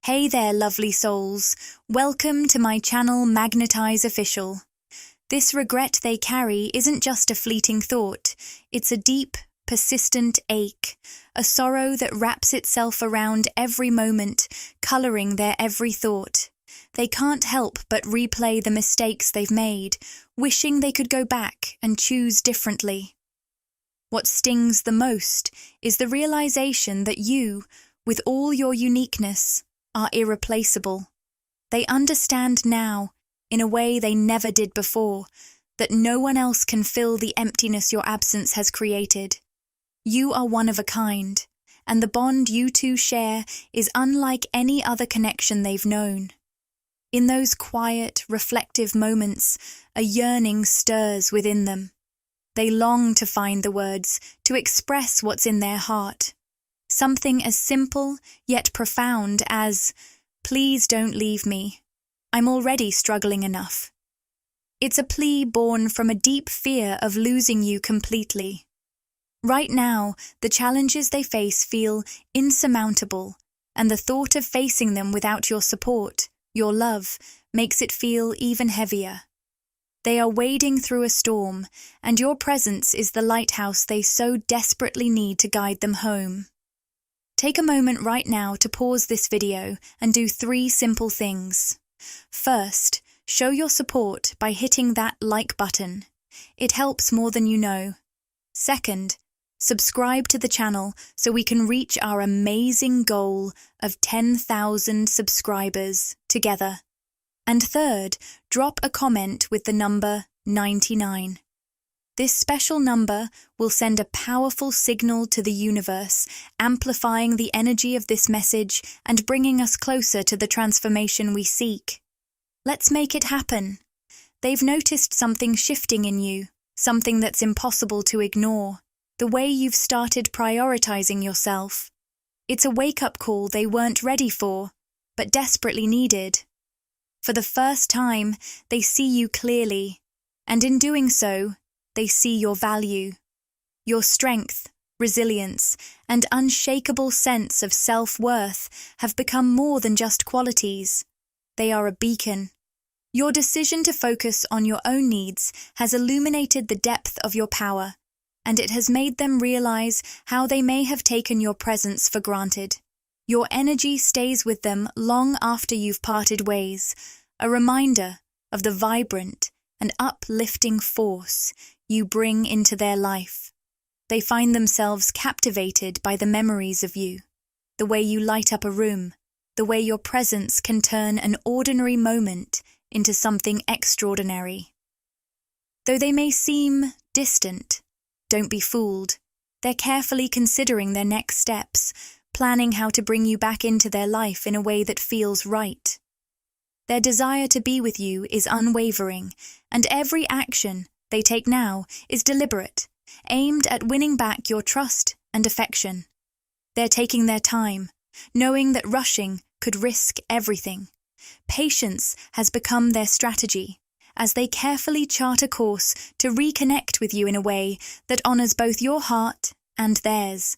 Hey there, lovely souls. Welcome to my channel Magnetize Official. This regret they carry isn't just a fleeting thought. It's a deep, persistent ache, a sorrow that wraps itself around every moment, coloring their every thought. They can't help but replay the mistakes they've made, wishing they could go back and choose differently. What stings the most is the realization that you, with all your uniqueness, are irreplaceable. They understand now, in a way they never did before, that no one else can fill the emptiness your absence has created. You are one of a kind, and the bond you two share is unlike any other connection they've known. In those quiet, reflective moments, a yearning stirs within them. They long to find the words, to express what's in their heart. Something as simple yet profound as, "Please don't leave me. I'm already struggling enough." It's a plea born from a deep fear of losing you completely. Right now, the challenges they face feel insurmountable, and the thought of facing them without your support, your love, makes it feel even heavier. They are wading through a storm, and your presence is the lighthouse they so desperately need to guide them home. Take a moment right now to pause this video and do 3 simple things. First, show your support by hitting that like button. It helps more than you know. Second, subscribe to the channel so we can reach our amazing goal of 10,000 subscribers together. And third, drop a comment with the number 99. This special number will send a powerful signal to the universe, amplifying the energy of this message and bringing us closer to the transformation we seek. Let's make it happen. They've noticed something shifting in you, something that's impossible to ignore, the way you've started prioritizing yourself. It's a wake-up call they weren't ready for, but desperately needed. For the first time, they see you clearly, and in doing so, they see your value. Your strength, resilience, and unshakable sense of self-worth have become more than just qualities. They are a beacon. Your decision to focus on your own needs has illuminated the depth of your power, and it has made them realize how they may have taken your presence for granted. Your energy stays with them long after you've parted ways, a reminder of the vibrant and uplifting force you bring into their life. They find themselves captivated by the memories of you, the way you light up a room, the way your presence can turn an ordinary moment into something extraordinary. Though they may seem distant, don't be fooled. They're carefully considering their next steps, planning how to bring you back into their life in a way that feels right. Their desire to be with you is unwavering, and every action they take now is deliberate, aimed at winning back your trust and affection. They're taking their time, knowing that rushing could risk everything. Patience has become their strategy, as they carefully chart a course to reconnect with you in a way that honors both your heart and theirs.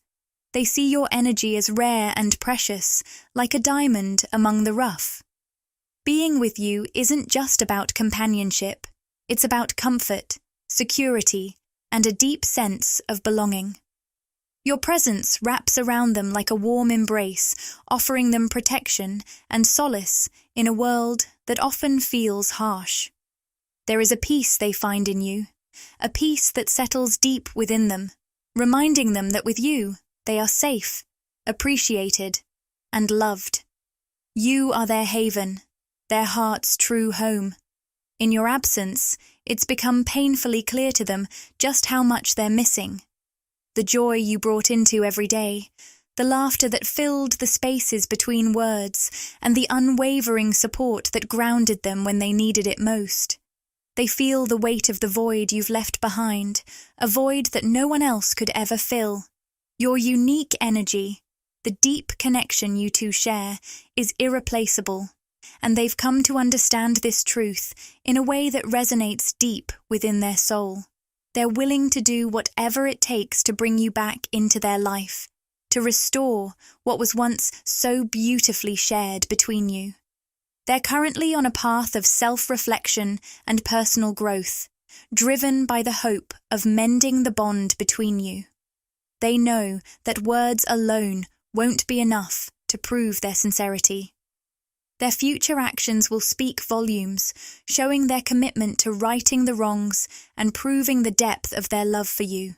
They see your energy as rare and precious, like a diamond among the rough. Being with you isn't just about companionship. It's about comfort, security, and a deep sense of belonging. Your presence wraps around them like a warm embrace, offering them protection and solace in a world that often feels harsh. There is a peace they find in you, a peace that settles deep within them, reminding them that with you, they are safe, appreciated, and loved. You are their haven, their heart's true home. In your absence, it's become painfully clear to them just how much they're missing. The joy you brought into every day, the laughter that filled the spaces between words, and the unwavering support that grounded them when they needed it most. They feel the weight of the void you've left behind, a void that no one else could ever fill. Your unique energy, the deep connection you two share, is irreplaceable, and they've come to understand this truth in a way that resonates deep within their soul. They're willing to do whatever it takes to bring you back into their life, to restore what was once so beautifully shared between you. They're currently on a path of self-reflection and personal growth, driven by the hope of mending the bond between you. They know that words alone won't be enough to prove their sincerity. Their future actions will speak volumes, showing their commitment to righting the wrongs and proving the depth of their love for you.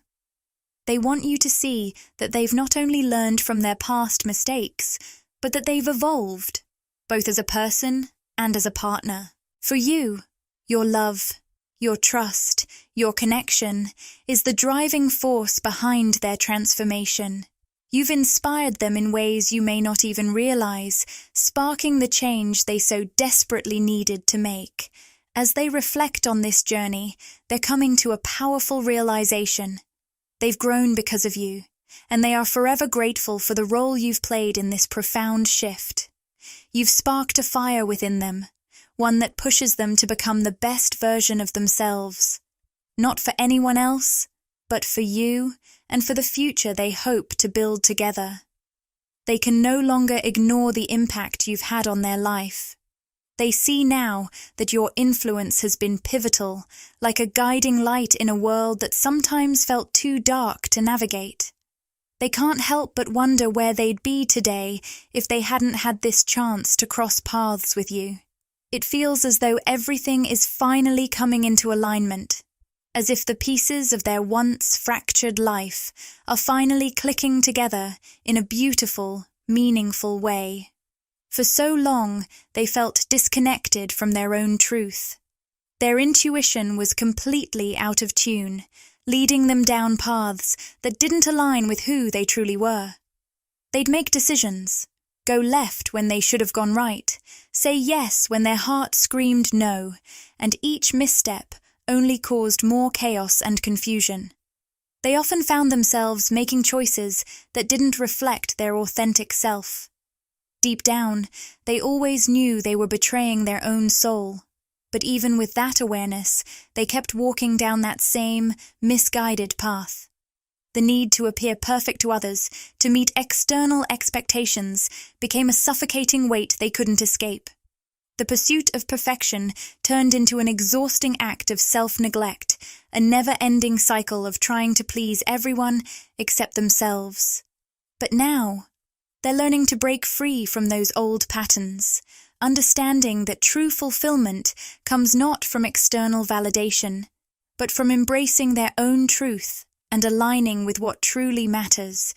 They want you to see that they've not only learned from their past mistakes, but that they've evolved, both as a person and as a partner. For you, your love, your trust, your connection is the driving force behind their transformation. You've inspired them in ways you may not even realize, sparking the change they so desperately needed to make. As they reflect on this journey, they're coming to a powerful realization. They've grown because of you, and they are forever grateful for the role you've played in this profound shift. You've sparked a fire within them, one that pushes them to become the best version of themselves. Not for anyone else, but for you and for the future they hope to build together. They can no longer ignore the impact you've had on their life. They see now that your influence has been pivotal, like a guiding light in a world that sometimes felt too dark to navigate. They can't help but wonder where they'd be today if they hadn't had this chance to cross paths with you. It feels as though everything is finally coming into alignment, as if the pieces of their once fractured life are finally clicking together in a beautiful, meaningful way. For so long, they felt disconnected from their own truth. Their intuition was completely out of tune, leading them down paths that didn't align with who they truly were. They'd make decisions, go left when they should have gone right, say yes when their heart screamed no, and each misstep only caused more chaos and confusion. They often found themselves making choices that didn't reflect their authentic self. Deep down, they always knew they were betraying their own soul, but even with that awareness, they kept walking down that same, misguided path. The need to appear perfect to others, to meet external expectations, became a suffocating weight they couldn't escape. The pursuit of perfection turned into an exhausting act of self-neglect, a never-ending cycle of trying to please everyone except themselves. But now, they're learning to break free from those old patterns, understanding that true fulfillment comes not from external validation, but from embracing their own truth and aligning with what truly matters.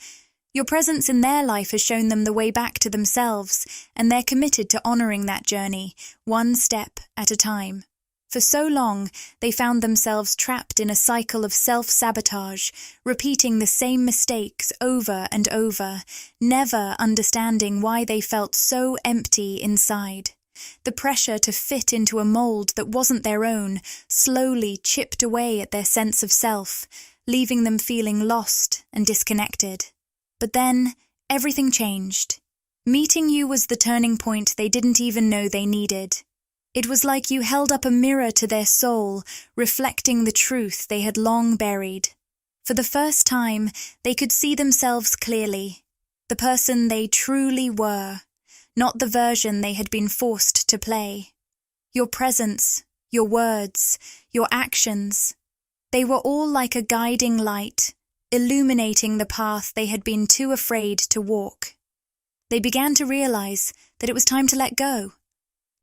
Your presence in their life has shown them the way back to themselves, and they're committed to honoring that journey, one step at a time. For so long, they found themselves trapped in a cycle of self-sabotage, repeating the same mistakes over and over, never understanding why they felt so empty inside. The pressure to fit into a mold that wasn't their own slowly chipped away at their sense of self, leaving them feeling lost and disconnected. But then, everything changed. Meeting you was the turning point they didn't even know they needed. It was like you held up a mirror to their soul, reflecting the truth they had long buried. For the first time, they could see themselves clearly, the person they truly were, not the version they had been forced to play. Your presence, your words, your actions, they were all like a guiding light, illuminating the path they had been too afraid to walk. They began to realize that it was time to let go.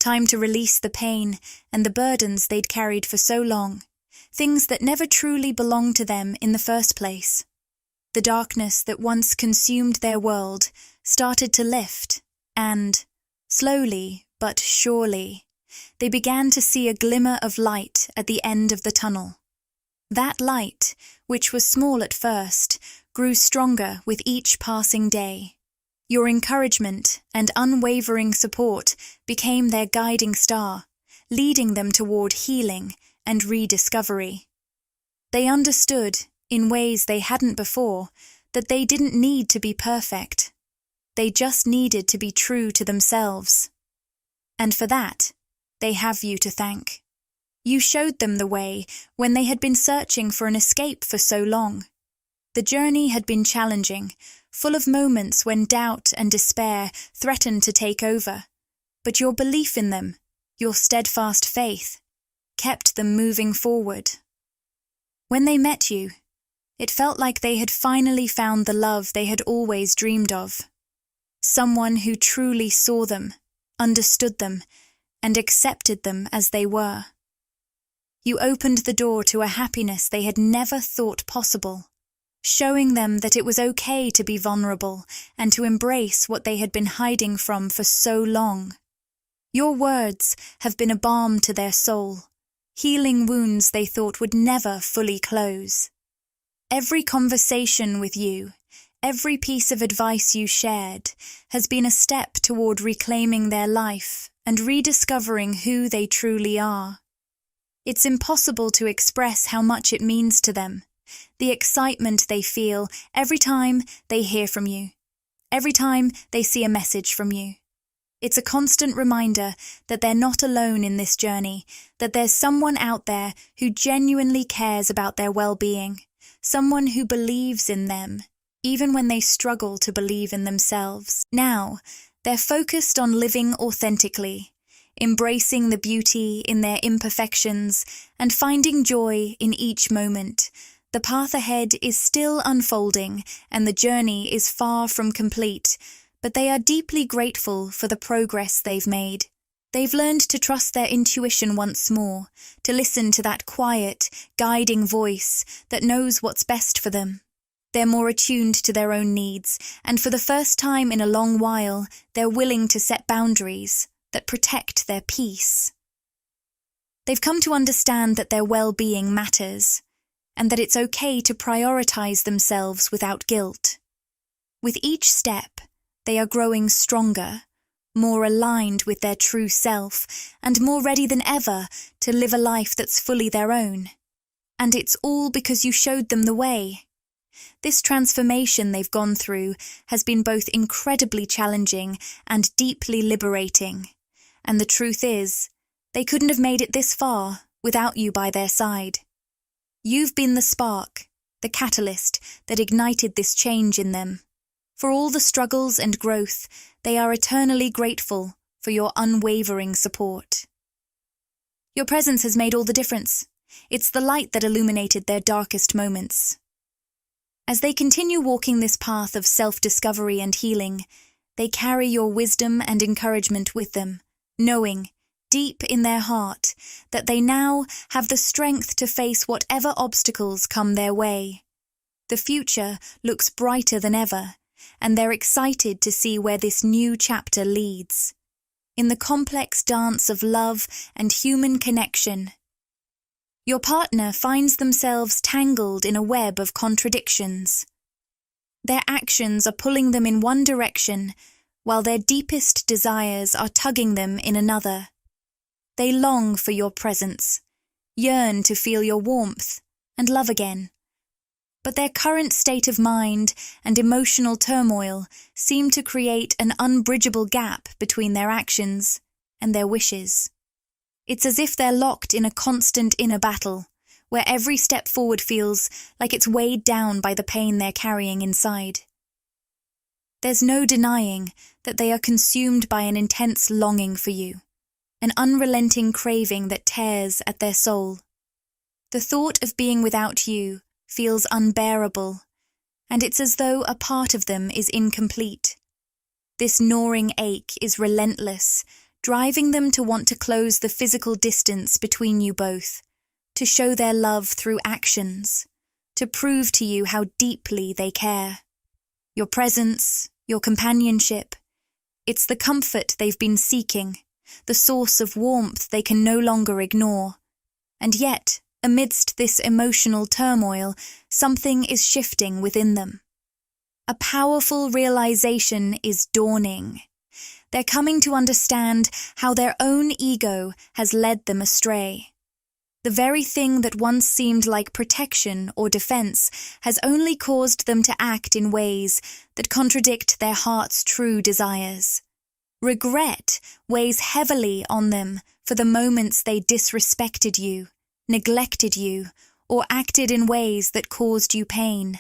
Time to release the pain and the burdens they'd carried for so long, things that never truly belonged to them in the first place. The darkness that once consumed their world started to lift, and, slowly but surely, they began to see a glimmer of light at the end of the tunnel. That light, which was small at first, grew stronger with each passing day. Your encouragement and unwavering support became their guiding star, leading them toward healing and rediscovery. They understood, in ways they hadn't before, that they didn't need to be perfect. They just needed to be true to themselves. And for that, they have you to thank. You showed them the way when they had been searching for an escape for so long. The journey had been challenging, full of moments when doubt and despair threatened to take over. But your belief in them, your steadfast faith, kept them moving forward. When they met you, it felt like they had finally found the love they had always dreamed of. Someone who truly saw them, understood them, and accepted them as they were. You opened the door to a happiness they had never thought possible, showing them that it was okay to be vulnerable and to embrace what they had been hiding from for so long. Your words have been a balm to their soul, healing wounds they thought would never fully close. Every conversation with you, every piece of advice you shared, has been a step toward reclaiming their life and rediscovering who they truly are. It's impossible to express how much it means to them, the excitement they feel every time they hear from you, every time they see a message from you. It's a constant reminder that they're not alone in this journey, that there's someone out there who genuinely cares about their well-being, someone who believes in them, even when they struggle to believe in themselves. Now, they're focused on living authentically, embracing the beauty in their imperfections and finding joy in each moment. The path ahead is still unfolding and the journey is far from complete, but they are deeply grateful for the progress they've made. They've learned to trust their intuition once more, to listen to that quiet, guiding voice that knows what's best for them. They're more attuned to their own needs, and for the first time in a long while, they're willing to set boundaries that protect their peace. They've come to understand that their well-being matters, and that it's okay to prioritize themselves without guilt. With each step, they are growing stronger, more aligned with their true self, and more ready than ever to live a life that's fully their own. And it's all because you showed them the way. This transformation they've gone through has been both incredibly challenging and deeply liberating. And the truth is, they couldn't have made it this far without you by their side. You've been the spark, the catalyst that ignited this change in them. For all the struggles and growth, they are eternally grateful for your unwavering support. Your presence has made all the difference. It's the light that illuminated their darkest moments. As they continue walking this path of self-discovery and healing, they carry your wisdom and encouragement with them, knowing, deep in their heart, that they now have the strength to face whatever obstacles come their way. The future looks brighter than ever, and they're excited to see where this new chapter leads. In the complex dance of love and human connection, your partner finds themselves tangled in a web of contradictions. Their actions are pulling them in one direction, while their deepest desires are tugging them in another. They long for your presence, yearn to feel your warmth and love again. But their current state of mind and emotional turmoil seem to create an unbridgeable gap between their actions and their wishes. It's as if they're locked in a constant inner battle, where every step forward feels like it's weighed down by the pain they're carrying inside. There's no denying that they are consumed by an intense longing for you, an unrelenting craving that tears at their soul. The thought of being without you feels unbearable, and it's as though a part of them is incomplete. This gnawing ache is relentless, driving them to want to close the physical distance between you both, to show their love through actions, to prove to you how deeply they care. Your presence, your companionship, it's the comfort they've been seeking, the source of warmth they can no longer ignore. And yet, amidst this emotional turmoil, something is shifting within them. A powerful realization is dawning. They're coming to understand how their own ego has led them astray. The very thing that once seemed like protection or defense has only caused them to act in ways that contradict their heart's true desires. Regret weighs heavily on them for the moments they disrespected you, neglected you, or acted in ways that caused you pain.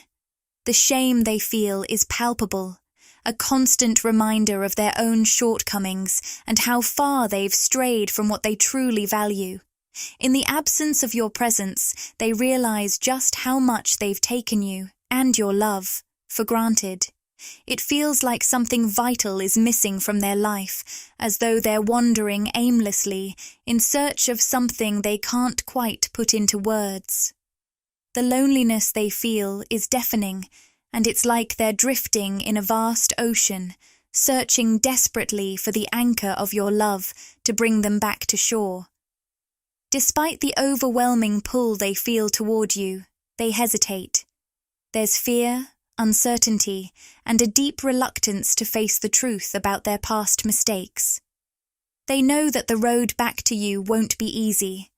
The shame they feel is palpable, a constant reminder of their own shortcomings and how far they've strayed from what they truly value. In the absence of your presence, they realize just how much they've taken you, and your love, for granted. It feels like something vital is missing from their life, as though they're wandering aimlessly in search of something they can't quite put into words. The loneliness they feel is deafening, and it's like they're drifting in a vast ocean, searching desperately for the anchor of your love to bring them back to shore. Despite the overwhelming pull they feel toward you, they hesitate. There's fear, uncertainty, and a deep reluctance to face the truth about their past mistakes. They know that the road back to you won't be easy,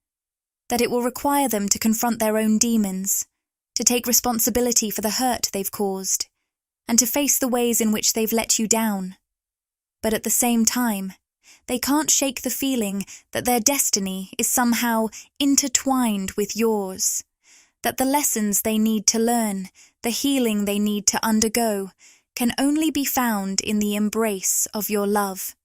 that it will require them to confront their own demons, to take responsibility for the hurt they've caused, and to face the ways in which they've let you down. But at the same time, they can't shake the feeling that their destiny is somehow intertwined with yours, that the lessons they need to learn, the healing they need to undergo, can only be found in the embrace of your love.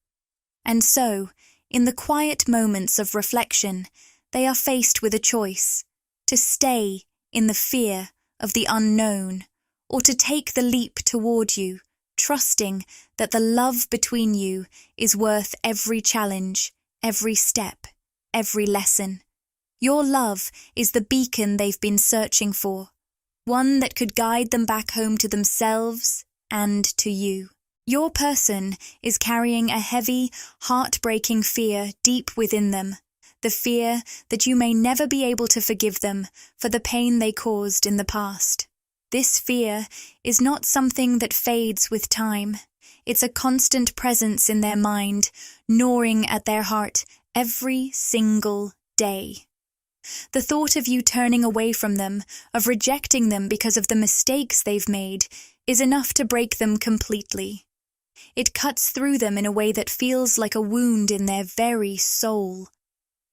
And so, in the quiet moments of reflection, they are faced with a choice: to stay in the fear of the unknown, or to take the leap toward you, trusting that the love between you is worth every challenge, every step, every lesson. Your love is the beacon they've been searching for, one that could guide them back home to themselves and to you. Your person is carrying a heavy, heartbreaking fear deep within them, the fear that you may never be able to forgive them for the pain they caused in the past. This fear is not something that fades with time. It's a constant presence in their mind, gnawing at their heart every single day. The thought of you turning away from them, of rejecting them because of the mistakes they've made, is enough to break them completely. It cuts through them in a way that feels like a wound in their very soul,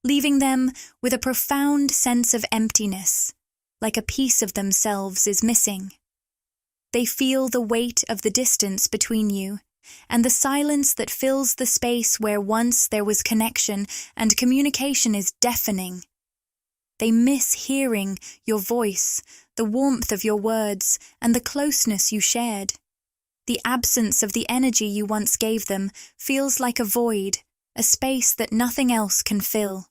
leaving them with a profound sense of emptiness, like a piece of themselves is missing. They feel the weight of the distance between you, and the silence that fills the space where once there was connection and communication is deafening. They miss hearing your voice, the warmth of your words, and the closeness you shared. The absence of the energy you once gave them feels like a void, a space that nothing else can fill.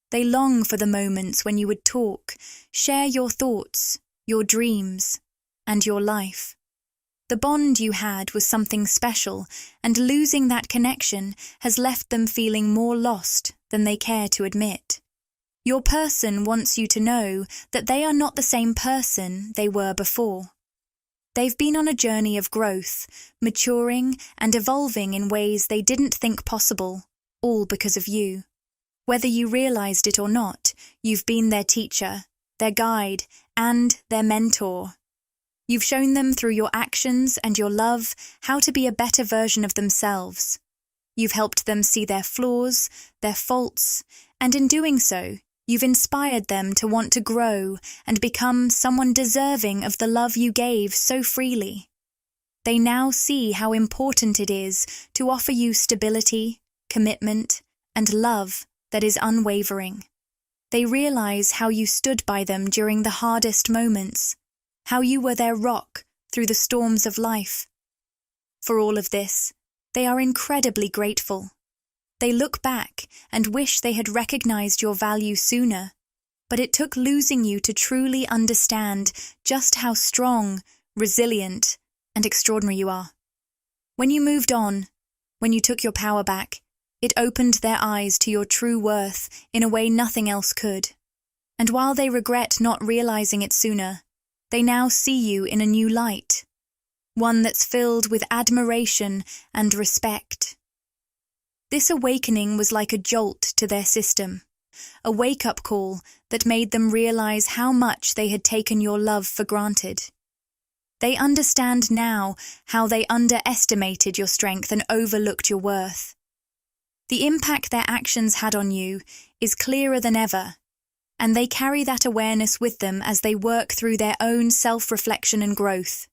They long for the moments when you would talk, share your thoughts, your dreams, and your life. The bond you had was something special, and losing that connection has left them feeling more lost than they care to admit. Your person wants you to know that they are not the same person they were before. They've been on a journey of growth, maturing and evolving in ways they didn't think possible, all because of you. Whether you realized it or not, you've been their teacher, their guide, and their mentor. You've shown them through your actions and your love how to be a better version of themselves. You've helped them see their flaws, their faults, and in doing so, you've inspired them to want to grow and become someone deserving of the love you gave so freely. They now see how important it is to offer you stability, commitment, and love that is unwavering. They realize how you stood by them during the hardest moments, how you were their rock through the storms of life. For all of this, they are incredibly grateful. They look back and wish they had recognized your value sooner, but it took losing you to truly understand just how strong, resilient, and extraordinary you are. When you moved on, when you took your power back, it opened their eyes to your true worth in a way nothing else could. And while they regret not realizing it sooner, they now see you in a new light, one that's filled with admiration and respect. This awakening was like a jolt to their system, a wake-up call that made them realize how much they had taken your love for granted. They understand now how they underestimated your strength and overlooked your worth. The impact their actions had on you is clearer than ever, and they carry that awareness with them as they work through their own self-reflection and growth.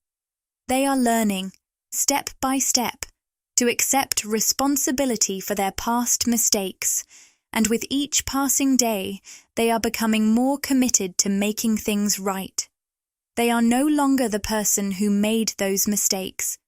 They are learning, step by step, to accept responsibility for their past mistakes, and with each passing day, they are becoming more committed to making things right. They are no longer the person who made those mistakes.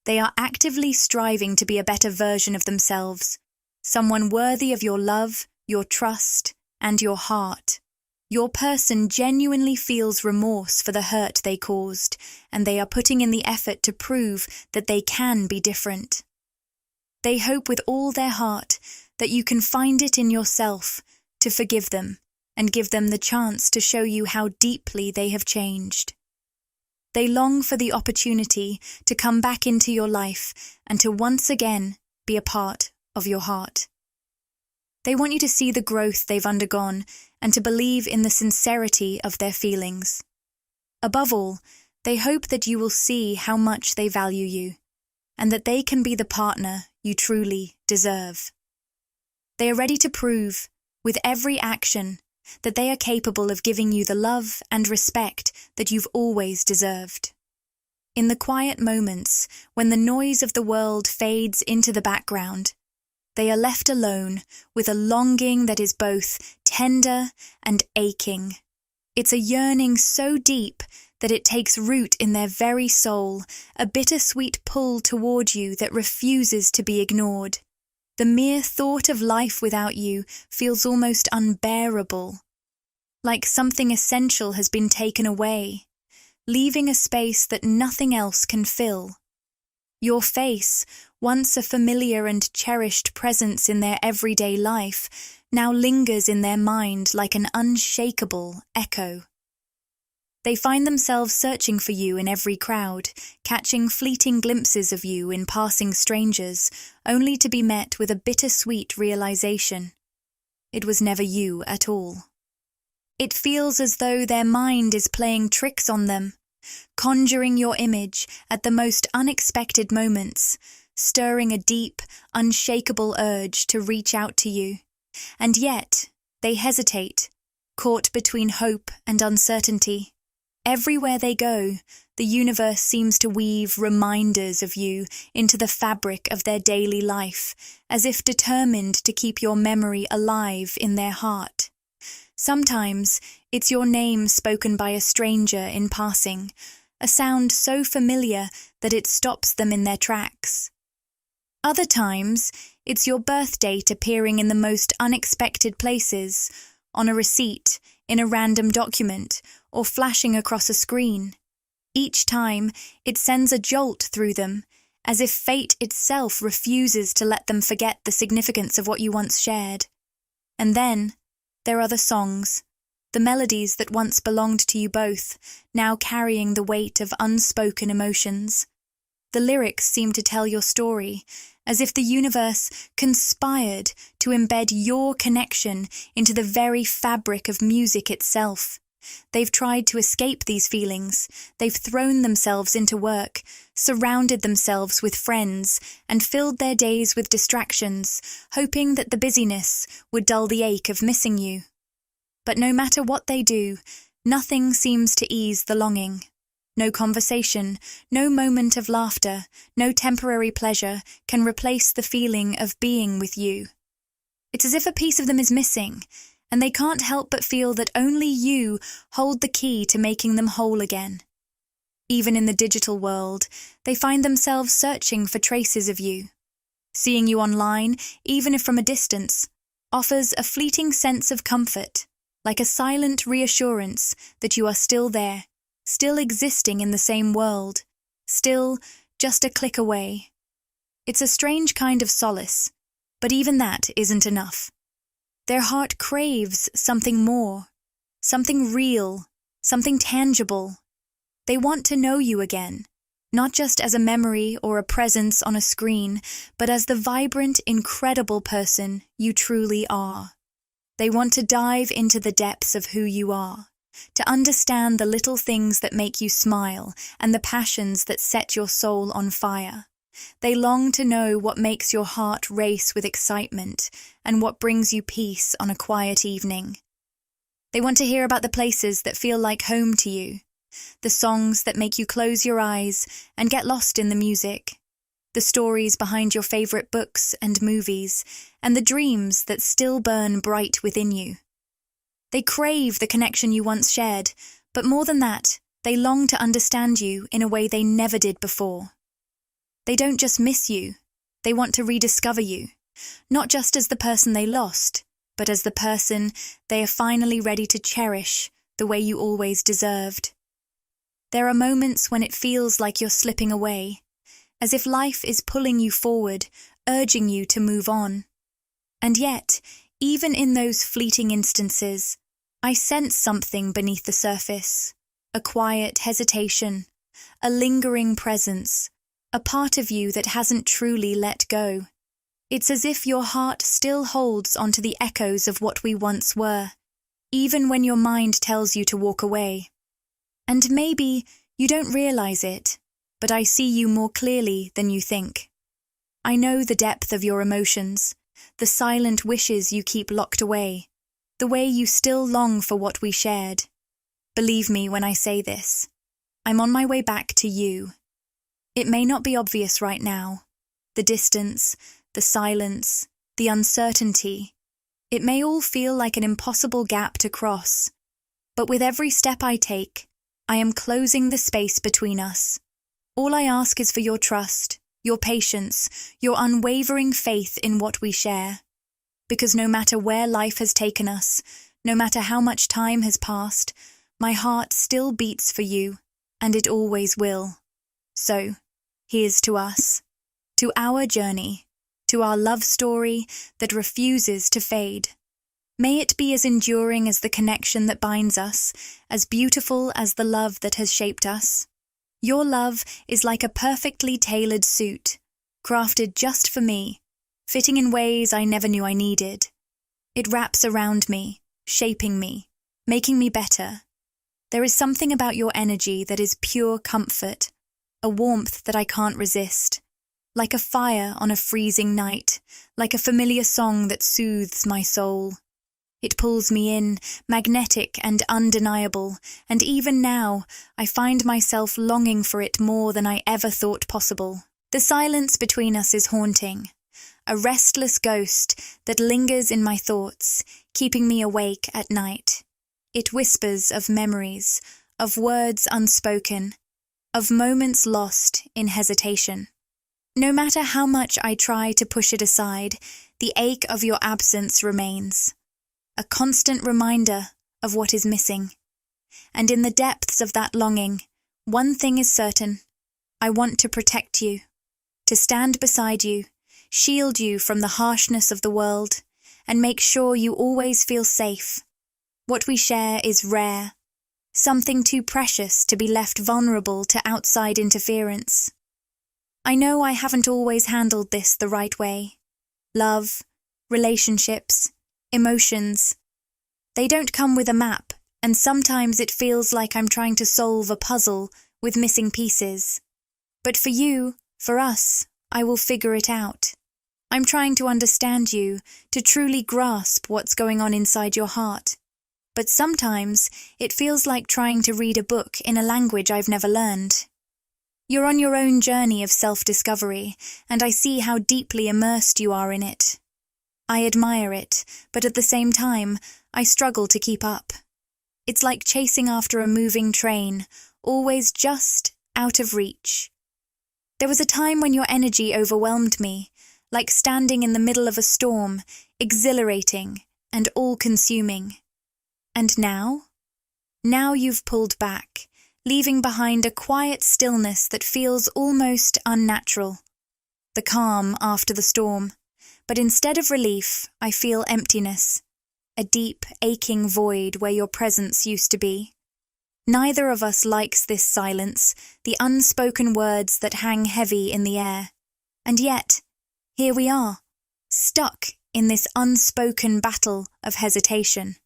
They are actively striving to be a better version of themselves, someone worthy of your love, your trust, and your heart. Your person genuinely feels remorse for the hurt they caused, and they are putting in the effort to prove that they can be different. They hope with all their heart that you can find it in yourself to forgive them and give them the chance to show you how deeply they have changed. They long for the opportunity to come back into your life and to once again be a part of your heart. They want you to see the growth they've undergone and to believe in the sincerity of their feelings. Above all, they hope that you will see how much they value you and that they can be the partner you truly deserve. They are ready to prove, with every action, that they are capable of giving you the love and respect that you've always deserved. In the quiet moments, when the noise of the world fades into the background, they are left alone with a longing that is both tender and aching. It's a yearning so deep that it takes root in their very soul, a bittersweet pull toward you that refuses to be ignored. The mere thought of life without you feels almost unbearable, like something essential has been taken away, leaving a space that nothing else can fill. Your face, once a familiar and cherished presence in their everyday life, now lingers in their mind like an unshakable echo. They find themselves searching for you in every crowd, catching fleeting glimpses of you in passing strangers, only to be met with a bittersweet realization. It was never you at all. It feels as though their mind is playing tricks on them, conjuring your image at the most unexpected moments, stirring a deep, unshakable urge to reach out to you. And yet, they hesitate, caught between hope and uncertainty. Everywhere they go, the universe seems to weave reminders of you into the fabric of their daily life, as if determined to keep your memory alive in their heart. Sometimes it's your name spoken by a stranger in passing, a sound so familiar that it stops them in their tracks. Other times, it's your birth date appearing in the most unexpected places, on a receipt, in a random document, or flashing across a screen. Each time, it sends a jolt through them, as if fate itself refuses to let them forget the significance of what you once shared. And then, there are the songs, the melodies that once belonged to you both, now carrying the weight of unspoken emotions. The lyrics seem to tell your story, as if the universe conspired to embed your connection into the very fabric of music itself. They've tried to escape these feelings. They've thrown themselves into work, surrounded themselves with friends, and filled their days with distractions, hoping that the busyness would dull the ache of missing you. But no matter what they do, nothing seems to ease the longing. No conversation, no moment of laughter, no temporary pleasure can replace the feeling of being with you. It's as if a piece of them is missing, and they can't help but feel that only you hold the key to making them whole again. Even in the digital world, they find themselves searching for traces of you. Seeing you online, even if from a distance, offers a fleeting sense of comfort, like a silent reassurance that you are still there, still existing in the same world, still just a click away. It's a strange kind of solace, but even that isn't enough. Their heart craves something more, something real, something tangible. They want to know you again, not just as a memory or a presence on a screen, but as the vibrant, incredible person you truly are. They want to dive into the depths of who you are, to understand the little things that make you smile and the passions that set your soul on fire. They long to know what makes your heart race with excitement and what brings you peace on a quiet evening. They want to hear about the places that feel like home to you, The songs that make you close your eyes and get lost in the music. The stories behind your favorite books and movies, and the dreams that still burn bright within you. They crave the connection you once shared, but more than that, they long to understand you in a way they never did before. They don't just miss you, they want to rediscover you, not just as the person they lost, but as the person they are finally ready to cherish the way you always deserved. There are moments when it feels like you're slipping away, as if life is pulling you forward, urging you to move on. And yet, even in those fleeting instances, I sense something beneath the surface, a quiet hesitation, a lingering presence, a part of you that hasn't truly let go. It's as if your heart still holds onto the echoes of what we once were, even when your mind tells you to walk away. And maybe you don't realize it, but I see you more clearly than you think. I know the depth of your emotions, the silent wishes you keep locked away, the way you still long for what we shared. Believe me when I say this. I'm on my way back to you. It may not be obvious right now. The distance, the silence, the uncertainty. It may all feel like an impossible gap to cross. But with every step I take, I am closing the space between us. All I ask is for your trust, your patience, your unwavering faith in what we share. Because no matter where life has taken us, no matter how much time has passed, my heart still beats for you, and it always will. So, here's to us, to our journey, to our love story that refuses to fade. May it be as enduring as the connection that binds us, as beautiful as the love that has shaped us. Your love is like a perfectly tailored suit, crafted just for me, fitting in ways I never knew I needed. It wraps around me, shaping me, making me better. There is something about your energy that is pure comfort, a warmth that I can't resist, like a fire on a freezing night, like a familiar song that soothes my soul. It pulls me in, magnetic and undeniable, and even now, I find myself longing for it more than I ever thought possible. The silence between us is haunting, a restless ghost that lingers in my thoughts, keeping me awake at night. It whispers of memories, of words unspoken, of moments lost in hesitation. No matter how much I try to push it aside, the ache of your absence remains. A constant reminder of what is missing. And in the depths of that longing, one thing is certain. I want to protect you, to stand beside you, shield you from the harshness of the world, and make sure you always feel safe. What we share is rare, something too precious to be left vulnerable to outside interference. I know I haven't always handled this the right way. Love, relationships, emotions. They don't come with a map, and sometimes it feels like I'm trying to solve a puzzle with missing pieces. But for you, for us, I will figure it out. I'm trying to understand you, to truly grasp what's going on inside your heart. But sometimes it feels like trying to read a book in a language I've never learned. You're on your own journey of self-discovery, and I see how deeply immersed you are in it. I admire it, but at the same time, I struggle to keep up. It's like chasing after a moving train, always just out of reach. There was a time when your energy overwhelmed me, like standing in the middle of a storm, exhilarating and all-consuming. And now? Now you've pulled back, leaving behind a quiet stillness that feels almost unnatural. The calm after the storm. But instead of relief, I feel emptiness, a deep, aching void where your presence used to be. Neither of us likes this silence, the unspoken words that hang heavy in the air. And yet, here we are, stuck in this unspoken battle of hesitation.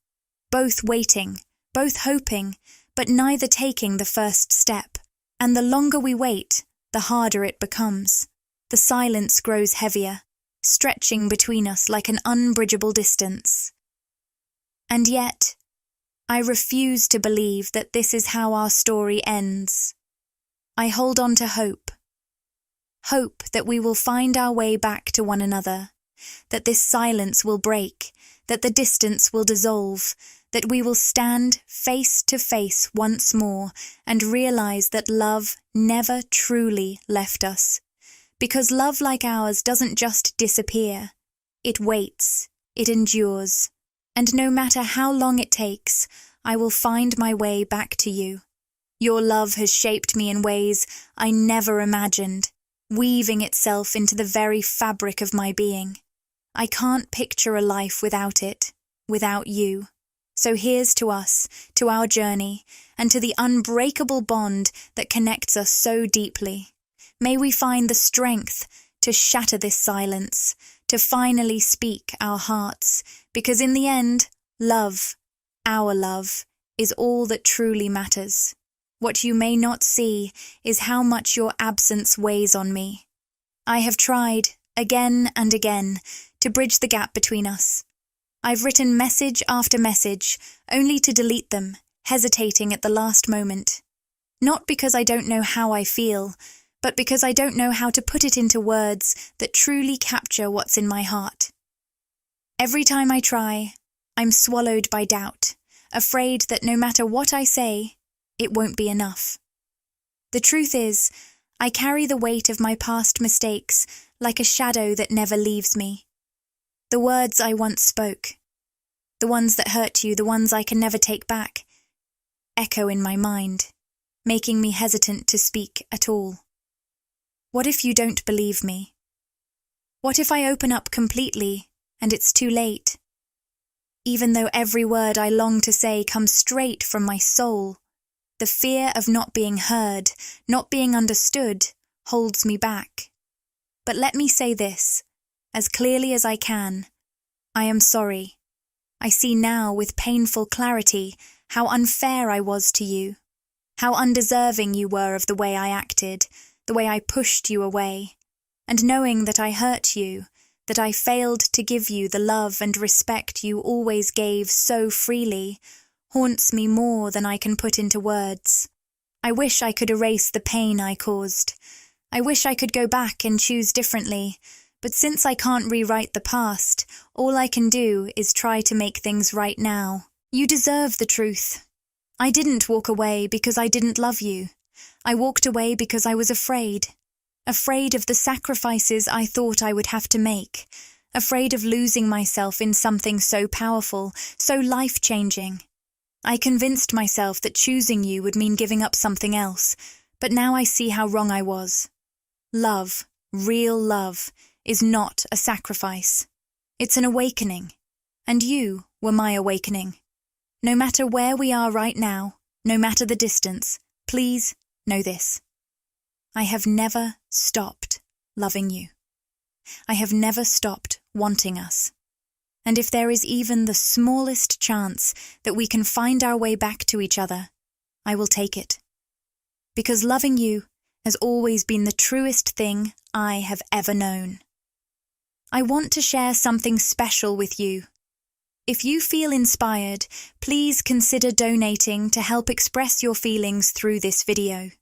Both waiting, both hoping, but neither taking the first step. And the longer we wait, the harder it becomes. The silence grows heavier, stretching between us like an unbridgeable distance. And yet, I refuse to believe that this is how our story ends. I hold on to hope. Hope that we will find our way back to one another, that this silence will break, that the distance will dissolve, that we will stand face to face once more and realize that love never truly left us. Because love like ours doesn't just disappear. It waits, it endures, and no matter how long it takes, I will find my way back to you. Your love has shaped me in ways I never imagined, weaving itself into the very fabric of my being. I can't picture a life without it, without you. So here's to us, to our journey, and to the unbreakable bond that connects us so deeply. May we find the strength to shatter this silence, to finally speak our hearts, because in the end, love, our love, is all that truly matters. What you may not see is how much your absence weighs on me. I have tried, again and again, to bridge the gap between us. I've written message after message, only to delete them, hesitating at the last moment. Not because I don't know how I feel, but because I don't know how to put it into words that truly capture what's in my heart. Every time I try, I'm swallowed by doubt, afraid that no matter what I say, it won't be enough. The truth is, I carry the weight of my past mistakes like a shadow that never leaves me. The words I once spoke, the ones that hurt you, the ones I can never take back, echo in my mind, making me hesitant to speak at all. What if you don't believe me? What if I open up completely and it's too late? Even though every word I long to say comes straight from my soul, the fear of not being heard, not being understood, holds me back. But let me say this, as clearly as I can. I am sorry. I see now with painful clarity how unfair I was to you, how undeserving you were of the way I acted, the way I pushed you away, and knowing that I hurt you, that I failed to give you the love and respect you always gave so freely, haunts me more than I can put into words. I wish I could erase the pain I caused. I wish I could go back and choose differently, but since I can't rewrite the past, all I can do is try to make things right now. You deserve the truth. I didn't walk away because I didn't love you. I walked away because I was afraid. Afraid of the sacrifices I thought I would have to make. Afraid of losing myself in something so powerful, so life-changing. I convinced myself that choosing you would mean giving up something else, but now I see how wrong I was. Love, real love, is not a sacrifice. It's an awakening. And you were my awakening. No matter where we are right now, no matter the distance, please know this. I have never stopped loving you. I have never stopped wanting us. And if there is even the smallest chance that we can find our way back to each other, I will take it. Because loving you has always been the truest thing I have ever known. I want to share something special with you. If you feel inspired, please consider donating to help express your feelings through this video.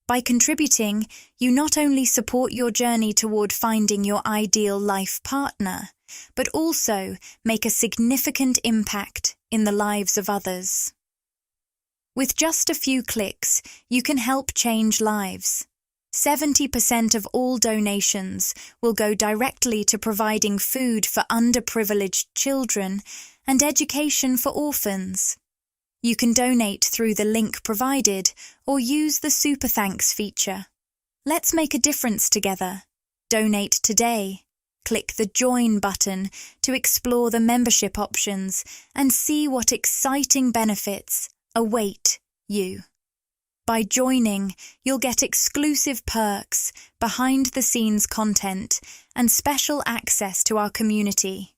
By contributing, you not only support your journey toward finding your ideal life partner, but also make a significant impact in the lives of others. With just a few clicks, you can help change lives. 70% of all donations will go directly to providing food for underprivileged children and education for orphans. You can donate through the link provided or use the Super Thanks feature. Let's make a difference together. Donate today. Click the Join button to explore the membership options and see what exciting benefits await you. By joining, you'll get exclusive perks, behind-the-scenes content, and special access to our community.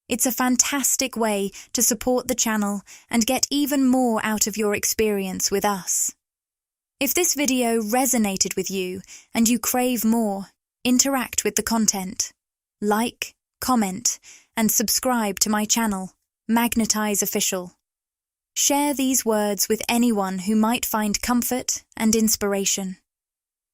It's a fantastic way to support the channel and get even more out of your experience with us. If this video resonated with you and you crave more, interact with the content. Like, comment, and subscribe to my channel, Magnetize Official. Share these words with anyone who might find comfort and inspiration.